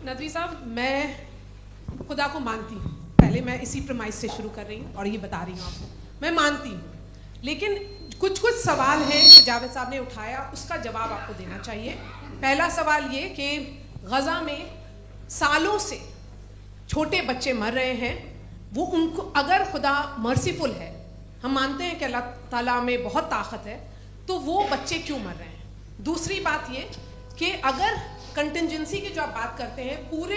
नदवी साहब, मैं खुदा को मानती हूँ, पहले मैं इसी प्रमाइस से शुरू कर रही हूँ और ये बता रही हूँ आपको, मैं मानती हूँ, लेकिन कुछ सवाल हैं जो जावेद साहब ने उठाया, उसका जवाब आपको देना चाहिए। पहला सवाल ये कि गज़ा में सालों से छोटे बच्चे मर रहे हैं, वो उनको अगर खुदा मर्सीफुल है, हम मानते हैं कि अल्लाह ताला में बहुत ताकत है, तो वो बच्चे क्यों मर रहे हैं। दूसरी बात ये कि अगर कंटिजेंसी की जो आप बात करते हैं, पूरे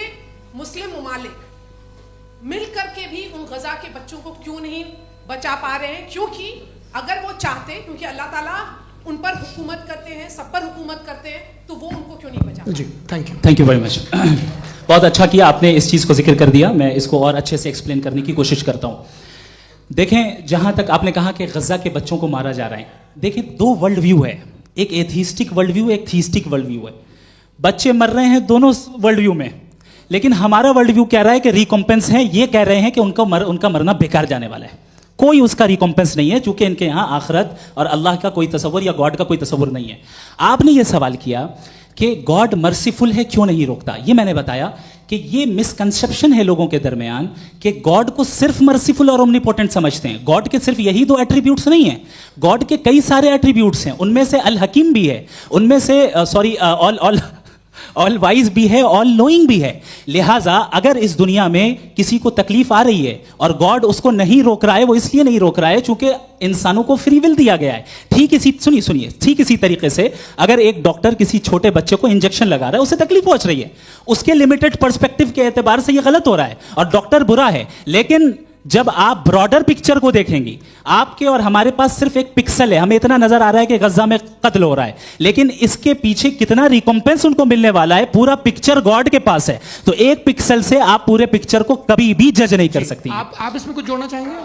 मुस्लिम ममालिक मिल करके भी उन गज़ा के बच्चों को क्यों नहीं बचा पा रहे हैं, क्योंकि अगर वो चाहते, क्योंकि अल्लाह ताला उन पर हुकूमत करते हैं, सब पर हुकूमत करते हैं, तो वो उनको क्यों नहीं बचा। जी, थैंक यू वेरी मच। बहुत अच्छा किया आपने इस चीज़ को जिक्र कर दिया, मैं इसको और अच्छे से एक्सप्लेन करने की कोशिश करता हूँ। देखें, जहाँ तक आपने कहा कि गज़ा के बच्चों को मारा जा रहा है, देखें दो वर्ल्ड व्यू है, एक एथीस्टिक वर्ल्ड व्यू, एक थीस्टिक वर्ल्ड व्यू है। बच्चे मर रहे हैं दोनों वर्ल्ड व्यू में, लेकिन हमारा वर्ल्ड व्यू कह रहा है कि रिकॉम्पेंस है, ये कह रहे हैं कि उनका मरना बेकार जाने वाला है, कोई उसका रिकॉम्पेंस नहीं है, चूंकि इनके यहाँ आखिरत और अल्लाह का कोई तसव्वुर या गॉड का कोई तसव्वुर नहीं है। आपने ये सवाल किया कि गॉड मर्सीफुल है, क्यों नहीं रोकता। ये मैंने बताया कि ये मिसकंसेप्शन है लोगों के दरमियान कि गॉड को सिर्फ मर्सीफुल और ओमनीपोटेंट समझते हैं। गॉड के सिर्फ यही दो एट्रीब्यूट्स नहीं है, गॉड के कई सारे एट्रीब्यूट्स हैं, उनमें से अल हकीम भी है, उनमें से ऑल वाइज भी है, ऑल नोइंग भी है। लिहाजा अगर इस दुनिया में किसी को तकलीफ आ रही है और गॉड उसको नहीं रोक रहा है, वो इसलिए नहीं रोक रहा है चूंकि इंसानों को फ्री विल दिया गया है। ठीक इसी तरीके से अगर एक डॉक्टर किसी छोटे बच्चे को इंजेक्शन लगा रहा है, उसे तकलीफ पहुंच रही है, उसके लिमिटेड पर्सपेक्टिव के एतबार से यह गलत हो रहा है और डॉक्टर बुरा है। लेकिन जब आप ब्रॉडर पिक्चर को देखेंगी, आपके और हमारे पास सिर्फ एक पिक्सल है, हमें इतना नजर आ रहा है कि गज़ा में कत्ल हो रहा है, लेकिन इसके पीछे कितना रिकॉम्पेंस उनको मिलने वाला है, पूरा पिक्चर गॉड के पास है। तो एक पिक्सल से आप पूरे पिक्चर को कभी भी जज नहीं कर सकती। आप इसमें कुछ जोड़ना चाहेंगे?